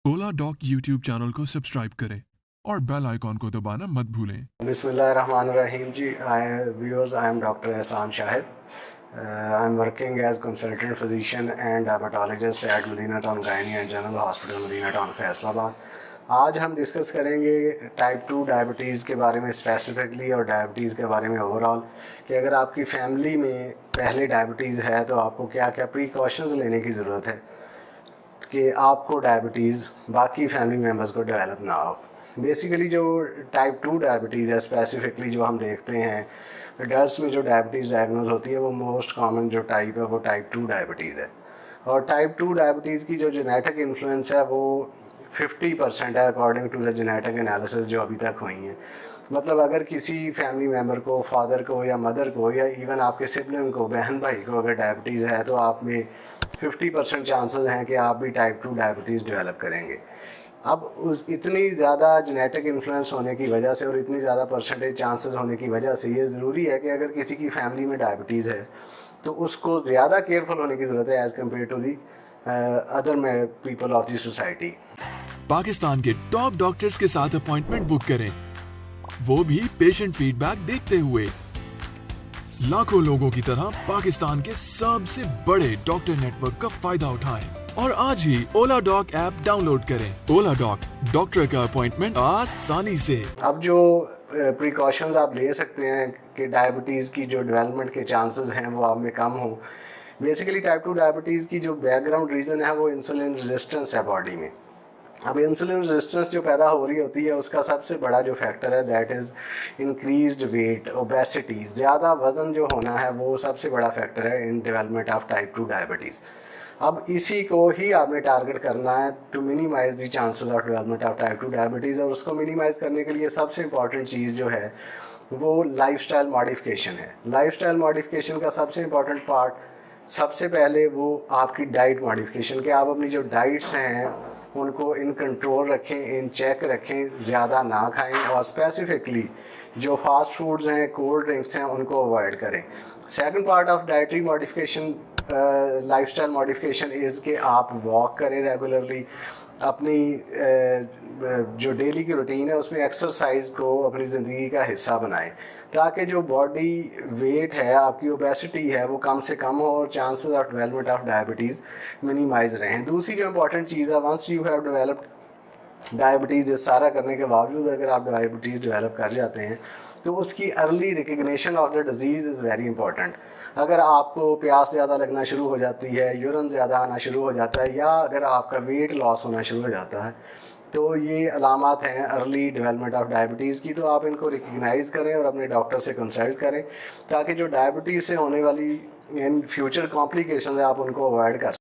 ओला dock YouTube channel को subscribe करें और बेल आइकॉन को दबाना मत भूलें। बिस्मिल्लाहिर्रहमानिर्रहीम जी। Viewers, I am doctor Ehsan Shahid. I am working as consultant physician and diabetologist at Madina town gynae and general hospital Madina town Faisalabad. आज हम डिस्कस करेंगे टाइप 2 डायबिटीज़ के बारे में स्पेसिफिकली और डायबिटीज़ के बारे में ओवरऑल, कि अगर आपकी फैमिली में पहले डायबिटीज़ है तो आपको क्या क्या प्रिकॉशंस लेने की ज़रूरत है कि आपको डायबिटीज़ बाकी फैमिली मेम्बर्स को डेवलप ना हो। बेसिकली जो टाइप 2 डायबिटीज़ है स्पेसिफिकली जो हम देखते हैं एडल्ट्स में जो डायबिटीज़ डायग्नोज होती है वो मोस्ट कॉमन जो टाइप है वो टाइप 2 डायबिटीज़ है। और टाइप 2 डायबिटीज़ की जो जेनेटिक इन्फ्लुएंस है वो 50% है according to the genetic analysis जो अभी तक हुई हैं। मतलब अगर किसी फैमिली मेम्बर को, फादर को या मदर को या इवन आपके सिबलिंग को, बहन भाई को अगर डायबिटीज़ है तो आप में 50% चांसेस हैं कि आप भी टाइप 2 डायबिटीज़ डेवलप करेंगे। अब उस इतनी ज़्यादा जेनेटिक इन्फ्लुएंस होने की वजह से और इतनी ज़्यादा परसेंटेज चांसेस होने की वजह से ये ज़रूरी है कि अगर किसी की फैमिली में डायबिटीज़ है तो उसको ज़्यादा केयरफुल होने की ज़रूरत है as compare to the other people of the society. Pakistan के टॉप डॉक्टर्स के साथ अपॉइंटमेंट बुक करें, वो भी पेशेंट फीडबैक देखते हुए। लाखों लोगों की तरह पाकिस्तान के सबसे बड़े डॉक्टर नेटवर्क का फायदा उठाएं और आज ही ओला डॉक ऐप डाउनलोड करें। ओला डॉक, डॉक्टर का अपॉइंटमेंट आसानी से। अब जो प्रिकॉशंस आप ले सकते हैं कि डायबिटीज़ की जो डेवलपमेंट के चांसेस हैं वो आप में कम हो। बेसिकली टाइप 2 डायबिटीज़ की जो बैकग्राउंड रीज़न है वो इंसुलिन रेजिस्टेंस है बॉडी में। अब इंसुलिन रेजिस्टेंस जो पैदा हो रही होती है उसका सबसे बड़ा जो फैक्टर है that is increased weight, obesity. ज़्यादा वज़न जो होना है वो सबसे बड़ा फैक्टर है in development of type 2 diabetes. अब इसी को ही आपने टारगेट करना है to minimize the chances of development of type 2 diabetes. और उसको मिनिमाइज़ करने के लिए सबसे इंपॉर्टेंट चीज़ जो है वो लाइफस्टाइल मॉडिफिकेशन है। लाइफस्टाइल मॉडिफिकेशन का सबसे इंपॉर्टेंट पार्ट सबसे पहले वो आपकी डाइट मॉडिफिकेशन, कि आप अपनी जो डाइट्स हैं उनको इन कंट्रोल रखें, इन चेक रखें, ज़्यादा ना खाएं और स्पेसिफिकली जो फास्ट फूड्स हैं, कोल्ड ड्रिंक्स हैं, उनको अवॉइड करें। Second part of dietary modification, lifestyle modification is कि आप वॉक करें रेगुलरली। अपनी जो डेली की रूटीन है उसमें एक्सरसाइज को अपनी ज़िंदगी का हिस्सा बनाएं ताकि जो बॉडी वेट है, आपकी ओबेसिटी है, वो कम से कम हो और chances of development of diabetes minimize रहें। दूसरी जो इंपॉर्टेंट चीज़ है, once you have developed diabetes, ये सारा करने के बावजूद अगर आप डायबिटीज़ डेवलप कर जाते हैं तो उसकी early recognition of the disease is very important. अगर आपको प्यास ज़्यादा लगना शुरू हो जाती है, यूरिन ज़्यादा आना शुरू हो जाता है, या अगर आपका वेट लॉस होना शुरू हो जाता है, तो ये अलामात हैं अर्ली डेवलपमेंट ऑफ डायबिटीज़ की। तो आप इनको रिकग्नाइज़ करें और अपने डॉक्टर से कंसल्ट करें ताकि जो डायबिटीज़ से होने वाली इन फ्यूचर कॉम्प्लिकेशन है आप उनको अवॉइड कर